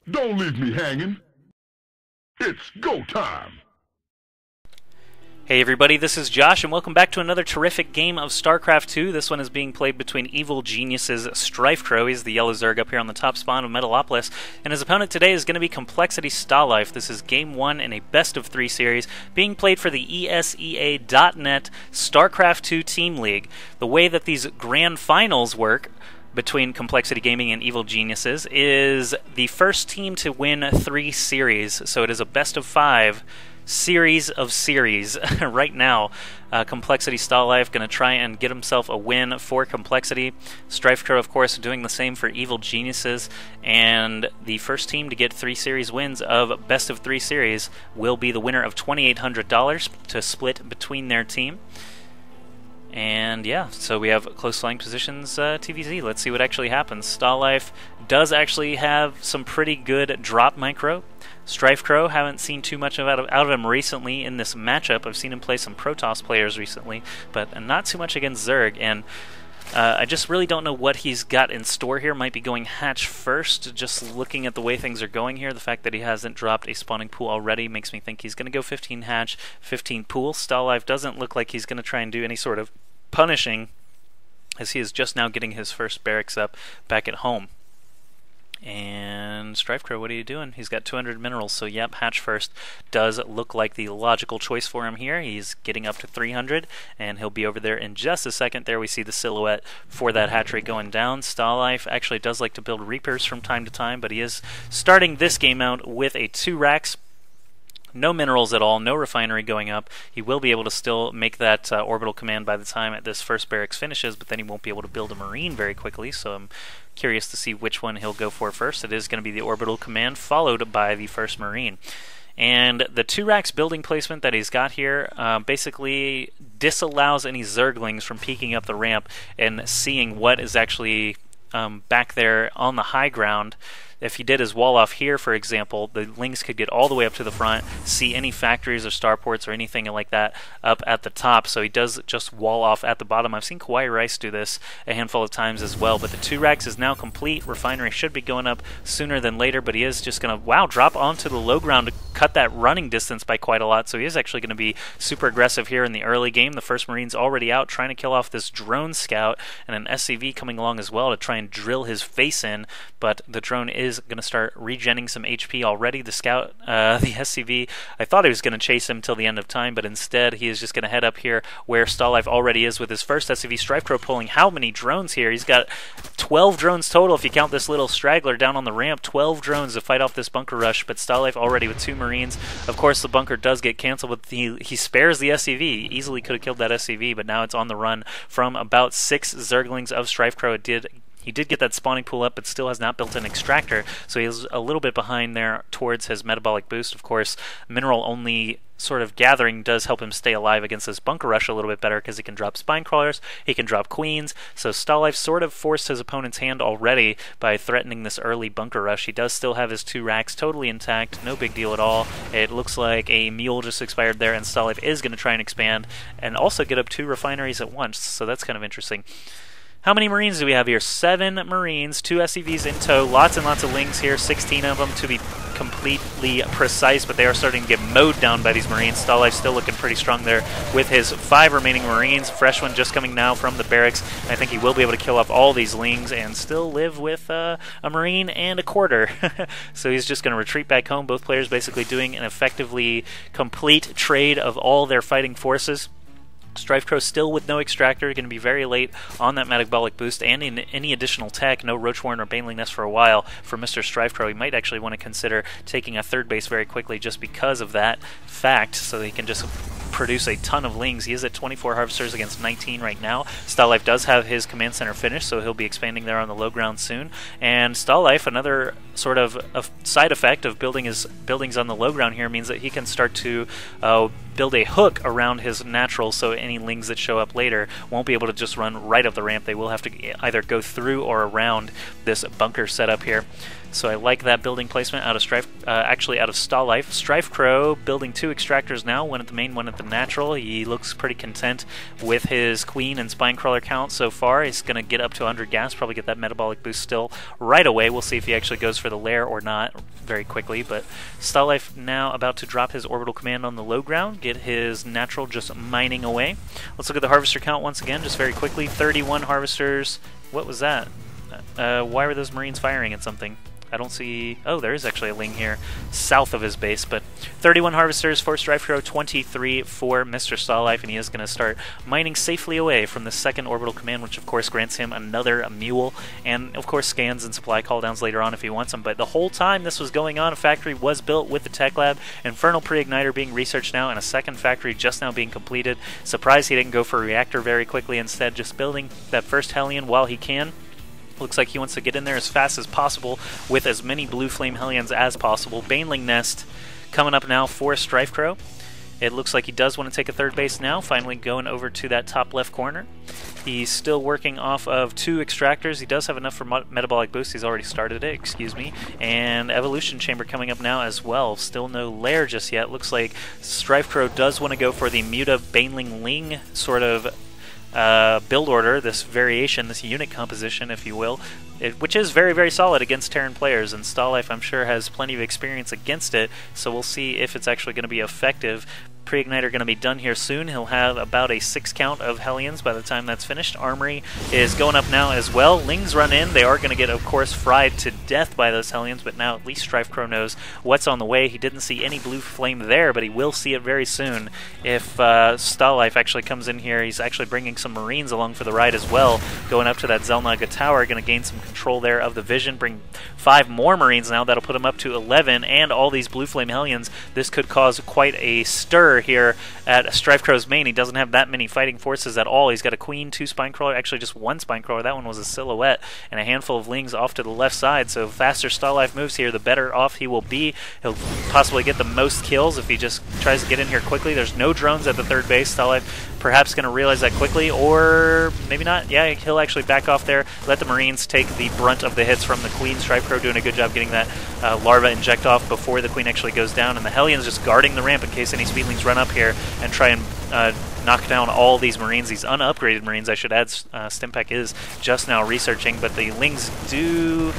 Don't leave me hanging. It's go time. Hey everybody, this is Josh, and welcome back to another terrific game of StarCraft 2. This one is being played between Evil Genius's StrifeCro. He's the yellow Zerg up here on the top spawn of Metalopolis, and his opponent today is going to be coL.Stalife. This is Game 1 in a best-of-3 series, being played for the ESEA.net StarCraft 2 Team League. The way that these grand finals work between Complexity Gaming and Evil Geniuses is the first team to win 3 series, so it is a best-of-5 series of series. Right now, coL.Stalife going to try and get himself a win for Complexity. StrifeCro, of course, doing the same for Evil Geniuses, and the first team to get 3 series wins of best of 3 series will be the winner of $2,800 to split between their team. And yeah, so we have close flying positions TVZ. Let's see what actually happens. Stalife does actually have some pretty good drop micro. StrifeCro, haven't seen too much out of him recently in this matchup. I've seen him play some Protoss players recently, but not too much against Zerg. And I just really don't know what he's got in store here. Might be going hatch first, just looking at the way things are going here. The fact that he hasn't dropped a spawning pool already makes me think he's going to go 15 hatch, 15 pool. Stalife doesn't look like he's going to try and do any sort of punishing, as he is just now getting his first barracks up back at home. And StrifeCro, what are you doing? He's got 200 minerals, so yep, hatch first does look like the logical choice for him here. He's getting up to 300, and he'll be over there in just a second. There we see the silhouette for that hatch rate going down. Stalife actually does like to build Reapers from time to time, but he is starting this game out with a 2 racks. No minerals at all, no refinery going up. He will be able to still make that orbital command by the time this first barracks finishes, but then he won't be able to build a marine very quickly, so I'm curious to see which one he'll go for first. It is going to be the orbital command, followed by the first marine. And the 2 racks building placement that he's got here basically disallows any Zerglings from peeking up the ramp and seeing what is actually back there on the high ground. If he did his wall off here, for example, the Lings could get all the way up to the front, see any factories or starports or anything like that up at the top, so he does just wall off at the bottom. I've seen Kauai Rice do this a handful of times as well, but the 2 racks is now complete. Refinery should be going up sooner than later, but he is just going to, drop onto the low ground to cut that running distance by quite a lot, so he is actually going to be super aggressive here in the early game. The first Marine's already out trying to kill off this drone scout, and an SCV coming along as well to try and drill his face in, but the drone is going to start regenning some HP already. The scout, the SCV, I thought he was going to chase him till the end of time, but instead he is just going to head up here where Stalife already is with his first SCV. StrifeCro pulling how many drones here? He's got 12 drones total if you count this little straggler down on the ramp. 12 drones to fight off this bunker rush, but Stalife already with 2 Marines. Of course, the bunker does get canceled, but he spares the SCV. Easily could have killed that SCV, but now it's on the run from about 6 Zerglings of StrifeCro. He did get that spawning pool up, but still has not built an extractor, so he's a little bit behind there towards his metabolic boost. Of course, mineral-only sort of gathering does help him stay alive against this bunker rush a little bit better, because he can drop spine crawlers, he can drop queens, so Stalife sort of forced his opponent's hand already by threatening this early bunker rush. He does still have his 2 racks totally intact, no big deal at all. It looks like a mule just expired there, and Stalife is going to try and expand, and also get up 2 refineries at once, so that's kind of interesting. How many Marines do we have here? 7 Marines, 2 SCVs in tow, lots and lots of Lings here, 16 of them to be completely precise, but they are starting to get mowed down by these Marines. Stalife still looking pretty strong there with his 5 remaining Marines. Fresh one just coming now from the barracks. I think he will be able to kill off all these Lings and still live with a Marine and a quarter. So he's just going to retreat back home. Both players basically doing an effectively complete trade of all their fighting forces. StrifeCro still with no extractor, going to be very late on that metabolic boost and in any additional tech. No Roach Warren or Baneling Nest for a while for Mr. StrifeCro. He might actually want to consider taking a 3rd base very quickly just because of that fact, so that he can just produce a ton of Lings. He is at 24 Harvesters against 19 right now. Stalife does have his command center finished, so he'll be expanding there on the low ground soon. And Stalife, another sort of a side effect of building his buildings on the low ground here, means that he can start to build a hook around his naturals, so any Lings that show up later won't be able to just run right up the ramp. They will have to either go through or around this bunker setup here. So I like that building placement out of actually out of StarLife. StrifeCro building 2 extractors now, one at the main, one at the natural. He looks pretty content with his queen and spinecrawler count so far. He's going to get up to 100 gas, probably get that metabolic boost still right away. We'll see if he actually goes for the lair or not very quickly. But StarLife now about to drop his orbital command on the low ground, get his natural just mining away. Let's look at the harvester count once again, just very quickly. 31 harvesters. What was that? Why were those Marines firing at something? I don't see... Oh, there is actually a Ling here south of his base, but 31 harvesters for StrifeCro, 23 for Mr. StarLife, and he is going to start mining safely away from the second orbital command, which of course grants him another mule, and of course scans and supply calldowns later on if he wants them. But the whole time this was going on, a factory was built with the tech lab, Infernal Pre-Igniter being researched now, and a second factory just now being completed. Surprised he didn't go for a reactor very quickly, instead just building that first Hellion while he can. Looks like he wants to get in there as fast as possible with as many Blue Flame Hellions as possible. Baneling Nest coming up now for StrifeCro. It looks like he does want to take a third base now, finally going over to that top left corner. He's still working off of 2 extractors. He does have enough for metabolic boost. He's already started it, excuse me. And Evolution Chamber coming up now as well. Still no lair just yet. Looks like StrifeCro does want to go for the Muta Baneling Ling sort of build order, this variation, this unit composition, if you will, which is very, very solid against Terran players, and StarLife, I'm sure, has plenty of experience against it, so we'll see if it's actually going to be effective. Pre-Igniter going to be done here soon. He'll have about a 6 count of Hellions by the time that's finished. Armory is going up now as well. Lings run in. They are going to get, of course, fried to death by those Hellions, but now at least StrifeCro knows what's on the way. He didn't see any blue flame there, but he will see it very soon if StarLife actually comes in here. He's actually bringing some Marines along for the ride as well, going up to that Zelnaga tower, going to gain some control there of the vision, bring 5 more Marines now. That'll put him up to 11, and all these blue flame Hellions. This could cause quite a stir here at StrifeCro's main. He doesn't have that many fighting forces at all. He's got a queen, 2 spinecrawler, actually just 1 spinecrawler. That one was a silhouette, and a handful of Lings off to the left side. So faster StarLife moves here, the better off he will be. He'll possibly get the most kills if he just tries to get in here quickly. There's no drones at the third base. StarLife perhaps going to realize that quickly, or maybe not. Yeah, he'll actually back off there, let the Marines take the brunt of the hits from the queen. StrifeCro doing a good job getting that larva inject off before the queen actually goes down, and the Hellions just guarding the ramp in case any speedlings run up here and try and knock down all these Marines, these unupgraded Marines, I should add. Stimpak is just now researching, but the Lings do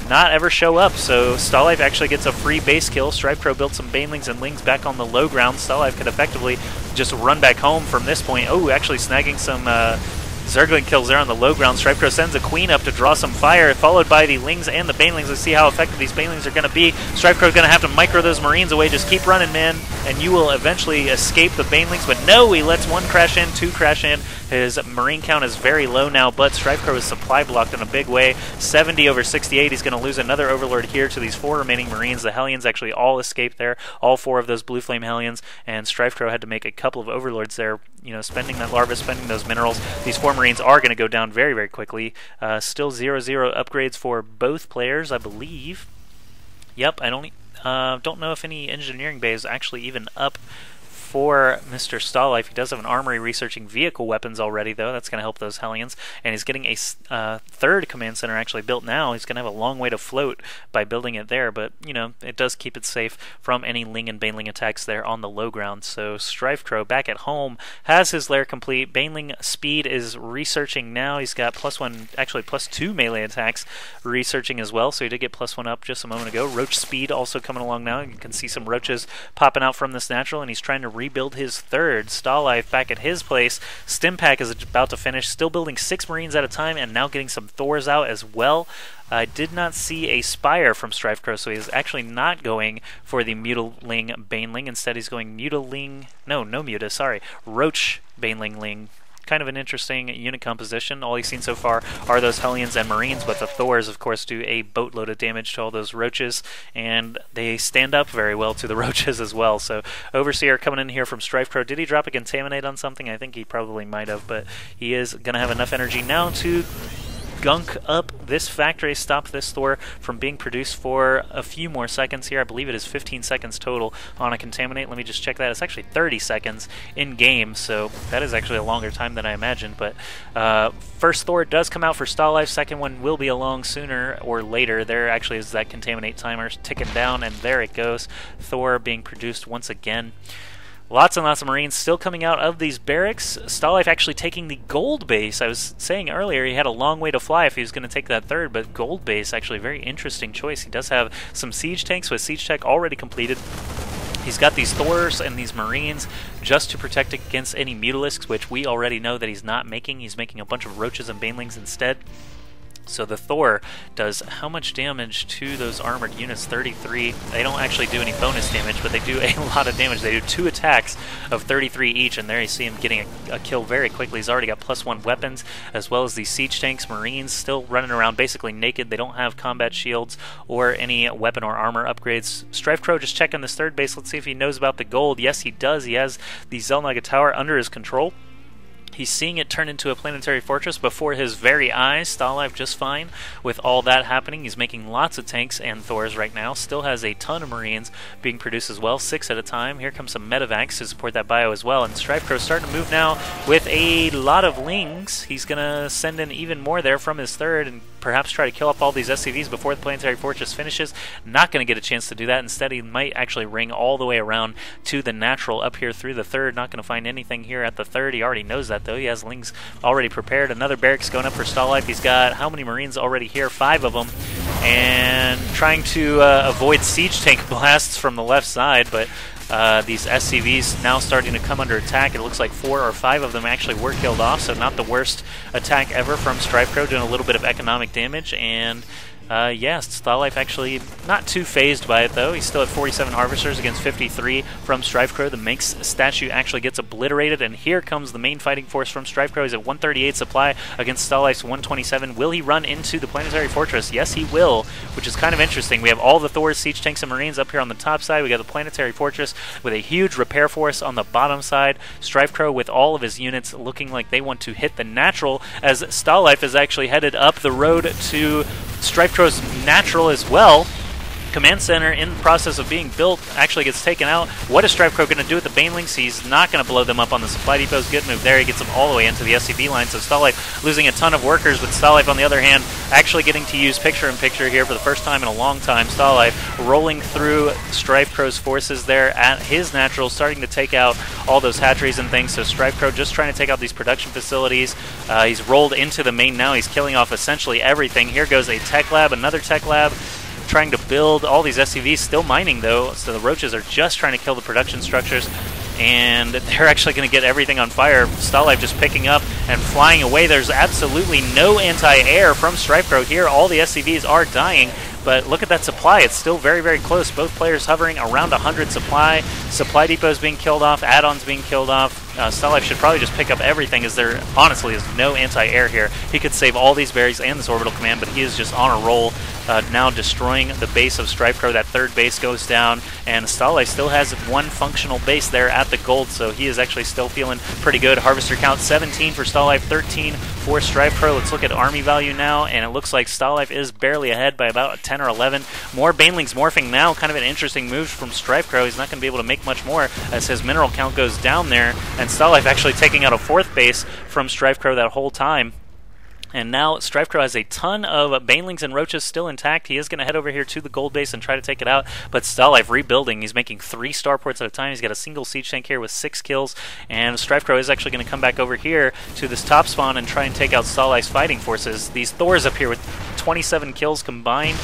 not ever show up, so StarLife actually gets a free base kill. StrifeCro built some Banelings and Lings back on the low ground. StarLife could effectively just run back home from this point. Oh, actually snagging some Zergling kills there on the low ground. StrifeCro sends a queen up to draw some fire, followed by the Lings and the Banelings. Let's see how effective these Banelings are going to be. StrifeCro's going to have to micro those Marines away. Just keep running, man, and you will eventually escape the Banelings. But no, he lets 1 crash in, 2 crash in. His Marine count is very low now, but StrifeCro is supply blocked in a big way. 70 over 68. He's going to lose another Overlord here to these 4 remaining Marines. The Hellions actually all escaped there, all 4 of those Blue Flame Hellions, and StrifeCro had to make a couple of Overlords there, you know, spending that larva, spending those minerals. These 4 Marines are going to go down very, very quickly. Still 0-0 upgrades for both players, I believe. Yep, I don't know if any engineering bay is actually even up for Mr. StarLife. He does have an armory researching vehicle weapons already, though. That's going to help those Hellions. And he's getting a 3rd command center actually built now. He's going to have a long way to float by building it there, but, you know, it does keep it safe from any Ling and Baneling attacks there on the low ground. So StrifeCro back at home has his lair complete. Baneling speed is researching now. He's got +1, actually +2 melee attacks researching as well, so he did get +1 up just a moment ago. Roach speed also coming along now. You can see some roaches popping out from this natural, and he's trying to rebuild his 3rd. StarLife back at his place. Stimpak is about to finish, still building 6 Marines at a time, and now getting some Thors out as well. I did not see a Spire from StrifeCro, so he's actually not going for the Mutaling Baneling. Instead, he's going Roach Baneling Ling. Kind of an interesting unit composition. All he's seen so far are those Hellions and Marines, but the Thors, of course, do a boatload of damage to all those Roaches, and they stand up very well to the Roaches as well. So Overseer coming in here from StrifeCro. Did he drop a Contaminate on something? I think he probably might have, but he is going to have enough energy now to gunk up this factory, stop this Thor from being produced for a few more seconds here. I believe it is 15 seconds total on a Contaminate. Let me just check that. It's actually 30 seconds in game, so that is actually a longer time than I imagined. But first Thor does come out for StarLife. Second one will be along sooner or later. There actually is that Contaminate timer ticking down, and there it goes. Thor being produced once again. Lots and lots of Marines still coming out of these barracks. StarLife actually taking the gold base. I was saying earlier he had a long way to fly if he was going to take that third, but gold base actually a very interesting choice. He does have some siege tanks with siege tech already completed. He's got these Thors and these Marines just to protect against any Mutalisks, which we already know that he's not making. He's making a bunch of Roaches and Banelings instead. So the Thor does how much damage to those armored units? 33. They don't actually do any bonus damage, but they do a lot of damage. They do 2 attacks of 33 each, and there you see him getting a kill very quickly. He's already got +1 weapons, as well as these siege tanks, Marines, still running around basically naked. They don't have combat shields or any weapon or armor upgrades. StrifeCro just checking this third base. Let's see if he knows about the gold. Yes, he does. He has the Xel'Naga Tower under his control. He's seeing it turn into a planetary fortress before his very eyes. StarLife just fine with all that happening. He's making lots of tanks and Thors right now. Still has a ton of Marines being produced as well, 6 at a time. Here comes some Medivacs to support that bio as well. And StrifeCro starting to move now with a lot of Lings. He's going to send in even more there from his third and perhaps try to kill off all these SCVs before the planetary fortress finishes. Not going to get a chance to do that. Instead, he might actually ring all the way around to the natural up here through the third. Not going to find anything here at the third. He already knows that, though. He has Lings already prepared. Another barracks going up for StarLife. He's got how many Marines already here? 5 of them. And trying to avoid siege tank blasts from the left side, but these SCVs now starting to come under attack. It looks like 4 or 5 of them actually were killed off, so not the worst attack ever from StrifeCro, doing a little bit of economic damage. And yes, StarLife actually not too phased by it, though. He's still at 47 Harvesters against 53 from StrifeCro. The Mech's statue actually gets obliterated, and here comes the main fighting force from StrifeCro. He's at 138 supply against StarLife's 127. Will he run into the planetary fortress? Yes, he will, which is kind of interesting. We have all the Thors, siege tanks, and Marines up here on the top side. We got the planetary fortress with a huge repair force on the bottom side. StrifeCro with all of his units looking like they want to hit the natural, as StarLife is actually headed up the road to StrifeCro's natural as well. Command center in the process of being built actually gets taken out. What is StrifeCro going to do with the Banelings? He's not going to blow them up on the supply depots. Good move there. He gets them all the way into the SCV line. So StarLife losing a ton of workers, but StarLife on the other hand actually getting to use picture-in-picture here for the first time in a long time. StarLife rolling through StrifeCro's forces there at his natural, starting to take out all those hatcheries and things. So StrifeCro just trying to take out these production facilities. He's rolled into the main now. He's killing off essentially everything. Here goes a tech lab, another tech lab, trying to build all these SCVs, still mining though, so the Roaches are just trying to kill the production structures, and they're actually going to get everything on fire. StarLife just picking up and flying away. There's absolutely no anti-air from StrifeCro here. All the SCVs are dying, but look at that supply. It's still very, very close. Both players hovering around 100 supply. Supply depots being killed off, add-ons being killed off. StarLife should probably just pick up everything, as there honestly is no anti-air here. He could save all these berries and this orbital command, but he is just on a roll, now destroying the base of StrifeCro. That third base goes down, and StarLife still has one functional base there at the gold, so he is actually still feeling pretty good. Harvester count 17 for StarLife, 13 for StrifeCro. Let's look at army value now, and it looks like StarLife is barely ahead by about 10 or 11. More Banelings morphing now, kind of an interesting move from StrifeCro. He's not going to be able to make much more as his mineral count goes down there, and StarLife actually taking out a 4th base from StrifeCro that whole time. And now StrifeCro has a ton of Banelings and Roaches still intact. He is going to head over here to the gold base and try to take it out, but StarLife rebuilding. He's making 3 starports at a time. He's got a single siege tank here with 6 kills, and StrifeCro is actually going to come back over here to this top spawn and try and take out StarLife's fighting forces. These Thors up here with 27 kills combined.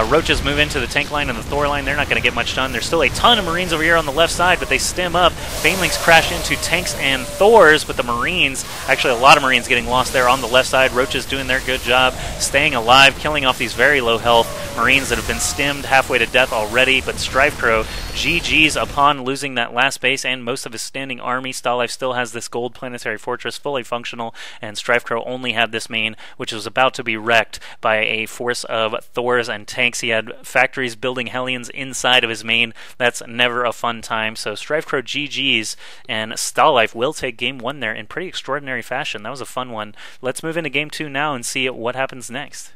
Roaches move into the tank line and the Thor line. They're not going to get much done. There's still a ton of Marines over here on the left side, but they stem up. Banelings crash into tanks and Thors, but the Marines, actually a lot of Marines getting lost there on the left side. Roaches doing their good job, staying alive, killing off these very low health Marines that have been stemmed halfway to death already. But StrifeCro, GG's upon losing that last base and most of his standing army. StarLife still has this gold planetary fortress fully functional, and StrifeCro only had this main, which was about to be wrecked by a force of Thors and tanks. He had factories building Hellions inside of his main. That's never a fun time. So StrifeCro GG's, and StarLife will take game 1 there in pretty extraordinary fashion. That was a fun one. Let's move into game 2 now and see what happens next.